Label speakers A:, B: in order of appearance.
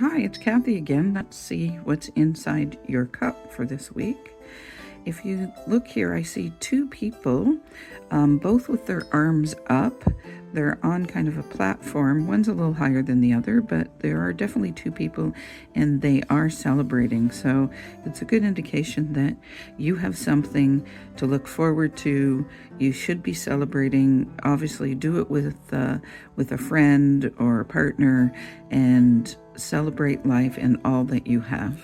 A: Hi, it's Kathy again. Let's see what's inside your cup for this week. If you look here, I see two people, both with their arms up. They're on kind of a platform. One's a little higher than the other, but there are definitely two people and they are celebrating. So it's a good indication that you have something to look forward to. You should be celebrating. Obviously, do it with a friend or a partner and celebrate life and all that you have.